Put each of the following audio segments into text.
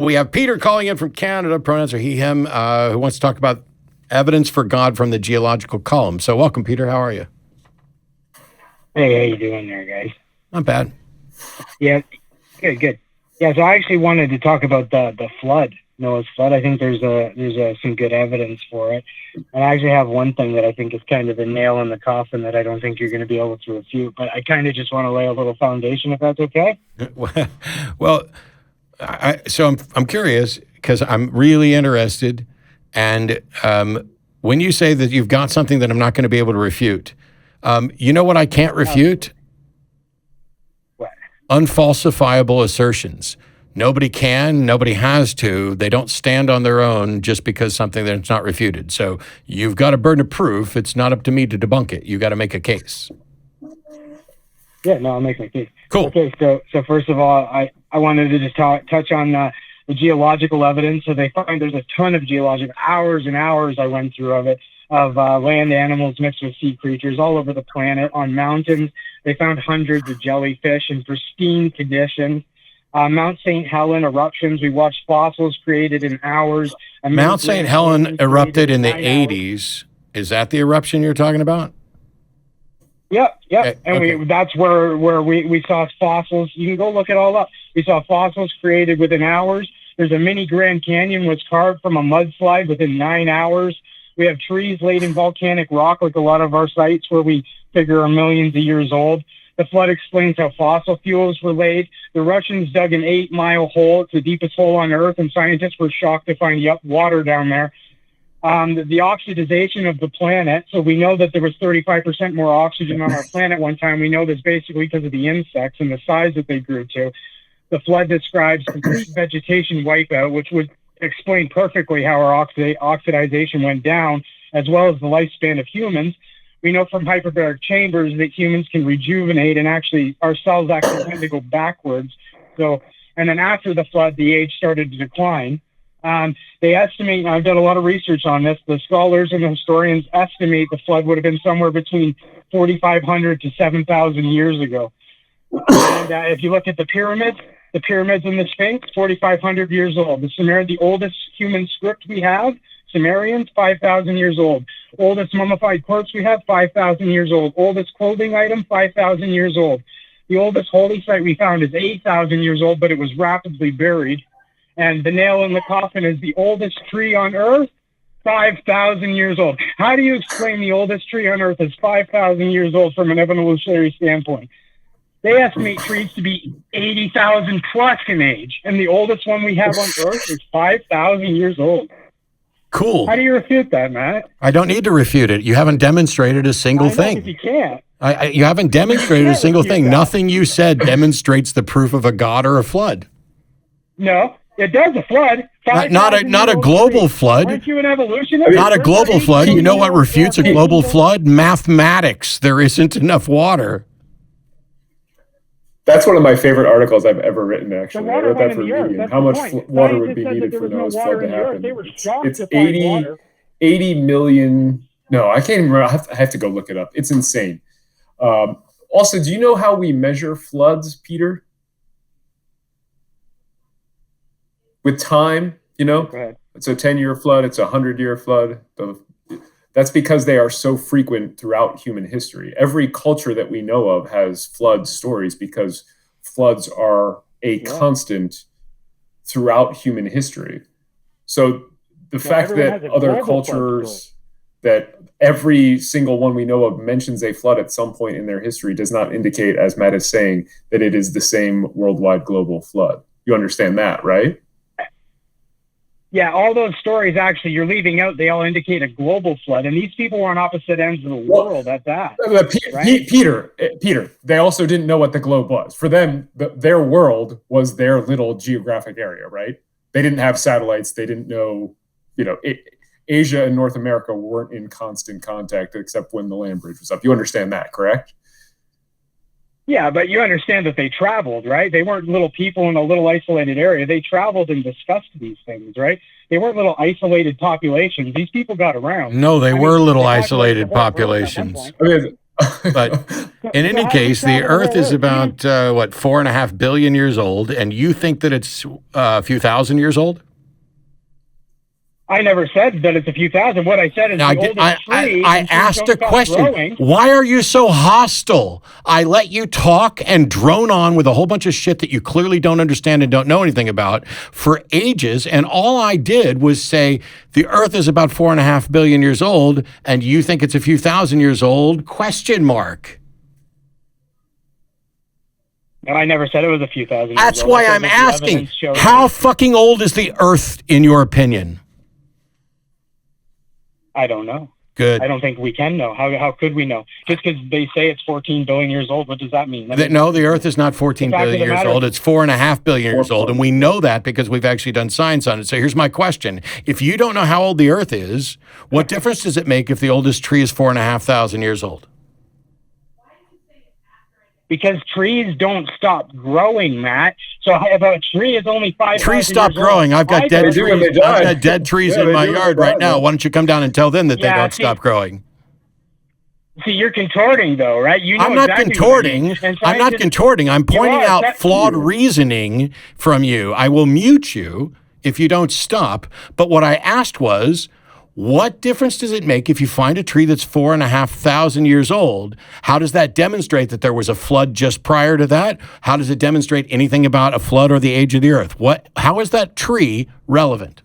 We have Peter calling in from Canada, pronouns are he, him, who wants to talk about evidence for God from the geological column. So welcome, Peter. How are you? Hey, how you doing there, guys? Not bad. Yeah, good. Yeah, so I actually wanted to talk about the flood, Noah's flood. I think there's some good evidence for it. And I actually have one thing that I think is kind of the nail in the coffin that I don't think you're going to be able to refute, but I kind of just want to lay a little foundation, if that's okay. Well, I'm curious because I'm really interested. And when you say that you've got something that I'm not going to be able to refute, you know what I can't refute? What? Unfalsifiable assertions. Nobody can, nobody has to. They don't stand on their own just because something that's not refuted. So you've got a burden of proof. It's not up to me to debunk it. You got to make a case. Yeah, no, I'll make my case. Cool. Okay, so first of all, I wanted to just touch on the geological evidence. So they find there's a ton of geological, hours and hours I went through of it, of land animals mixed with sea creatures all over the planet. On mountains, they found hundreds of jellyfish in pristine condition. Mount St. Helen eruptions, we watched fossils created in hours. Mount St. Helen erupted in the 80s. Is that the eruption you're talking about? Yep. Okay. And that's where we saw fossils. You can go look it all up. We saw fossils created within hours. There's a mini Grand Canyon was carved from a mudslide within 9 hours. We have trees laid in volcanic rock, like a lot of our sites where we figure are millions of years old. The flood explains how fossil fuels were laid. The Russians dug an 8-mile hole. It's the deepest hole on Earth, and scientists were shocked to find water down there. The oxidization of the planet. So we know that there was 35% more oxygen on our planet one time. We know this basically because of the insects and the size that they grew to. The flood describes complete vegetation wipeout, which would explain perfectly how our oxidization went down, as well as the lifespan of humans. We know from hyperbaric chambers that humans can rejuvenate, and actually our cells actually tend to go backwards. So, and then after the flood, the age started to decline. They estimate, and I've done a lot of research on this, the scholars and the historians estimate the flood would have been somewhere between 4,500 to 7,000 years ago. And if you look at the pyramids and the Sphinx, 4,500 years old. The oldest human script we have, Sumerians, 5,000 years old. Oldest mummified corpse we have, 5,000 years old. Oldest clothing item, 5,000 years old. The oldest holy site we found is 8,000 years old, but it was rapidly buried. And the nail in the coffin is the oldest tree on Earth, 5,000 years old. How do you explain the oldest tree on Earth is 5,000 years old from an evolutionary standpoint? They estimate trees to be 80,000 plus in age, and the oldest one we have on Earth is 5,000 years old. Cool. How do you refute that, Matt? I don't need to refute it. You haven't demonstrated a single thing. You can't. You haven't demonstrated a single thing. That. Nothing you said demonstrates the proof of a god or a flood. No, it does a flood. Not a global flood. Aren't you an evolutionist? Not a global flood. You know what refutes a global flood? Mathematics. There isn't enough water. That's one of my favorite articles I've ever written, actually. I wrote that for Medium. How much water would be needed for Noah's flood to happen? It's 80 million. No, I can't remember. I have to go look it up. It's insane. Also, do you know how we measure floods, Peter? With time, you know? It's a 10-year flood. It's a 100-year flood. That's because they are so frequent throughout human history. Every culture that we know of has flood stories because floods are a constant throughout human history. So the fact that other cultures, that every single one we know of mentions a flood at some point in their history does not indicate, as Matt is saying, that it is the same worldwide global flood. You understand that, right? Yeah, all those stories, actually, you're leaving out, they all indicate a global flood. And these people were on opposite ends of the world at that. Right? Peter, they also didn't know what the globe was. For them, their world was their little geographic area, right? They didn't have satellites. They didn't know, Asia and North America weren't in constant contact except when the land bridge was up. You understand that, correct? Yeah, but you understand that they traveled, right? They weren't little people in a little isolated area. They traveled and discussed these things, right? They weren't little isolated populations. These people got around. No, they were little isolated populations. But in any case, the Earth is about, 4.5 billion years old, and you think that it's a few thousand years old? I never said that it's a few thousand. What I said is the oldest tree. I asked a question. Growing. Why are you so hostile? I let you talk and drone on with a whole bunch of shit that you clearly don't understand and don't know anything about for ages. And all I did was say the Earth is about 4.5 billion years old, and you think it's a few thousand years old? Question mark. No, I never said it was a few thousand years That's old. why I'm asking, how fucking old is the Earth in your opinion? I don't know. Good. I don't think we can know. How could we know? Just because they say it's 14 billion years old, what does that mean? No, the Earth is not 14 billion years old. It's 4.5 billion years old. And we know that because we've actually done science on it. So here's my question. If you don't know how old the Earth is, what difference does it make if the oldest tree is 4,500 years old? Because trees don't stop growing, Matt. So if a tree is only 5,000 trees stop growing. I've got dead trees. I've got dead trees in my yard right now. Why don't you come down and tell them that they don't stop growing? See, you're contorting, though, right? You know I'm not exactly contorting. I'm not contorting. I'm pointing out flawed reasoning from you. I will mute you if you don't stop. But what I asked was, what difference does it make if you find a tree that's 4,500 years old? How does that demonstrate that there was a flood just prior to that? How does it demonstrate anything about a flood or the age of the Earth? How is that tree relevant?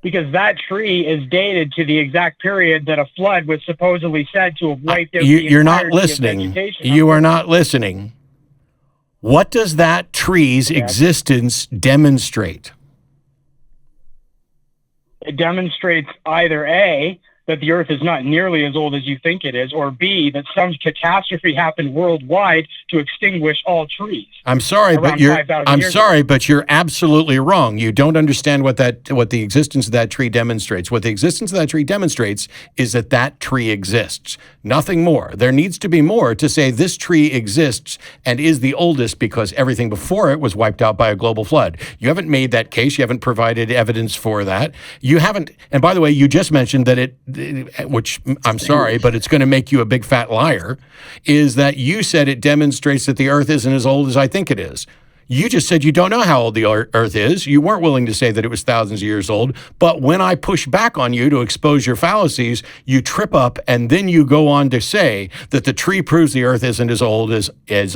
Because that tree is dated to the exact period that a flood was supposedly said to have wiped out You're not listening. You are not listening. What does that tree's existence demonstrate? It demonstrates either A, that the Earth is not nearly as old as you think it is, or B, that some catastrophe happened worldwide to extinguish all trees. I'm sorry, but you're absolutely wrong. You don't understand what the existence of that tree demonstrates. What the existence of that tree demonstrates is that that tree exists. Nothing more. There needs to be more to say this tree exists and is the oldest because everything before it was wiped out by a global flood. You haven't made that case. You haven't provided evidence for that. You haven't. And by the way, you just mentioned that which I'm sorry, but it's going to make you a big fat liar, is that you said it demonstrates that the Earth isn't as old as I think it is. You just said you don't know how old the Earth is. You weren't willing to say that it was thousands of years old. But when I push back on you to expose your fallacies, you trip up and then you go on to say that the tree proves the Earth isn't as old as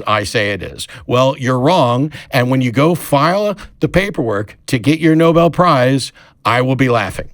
I say it is. Well, you're wrong. And when you go file the paperwork to get your Nobel Prize, I will be laughing.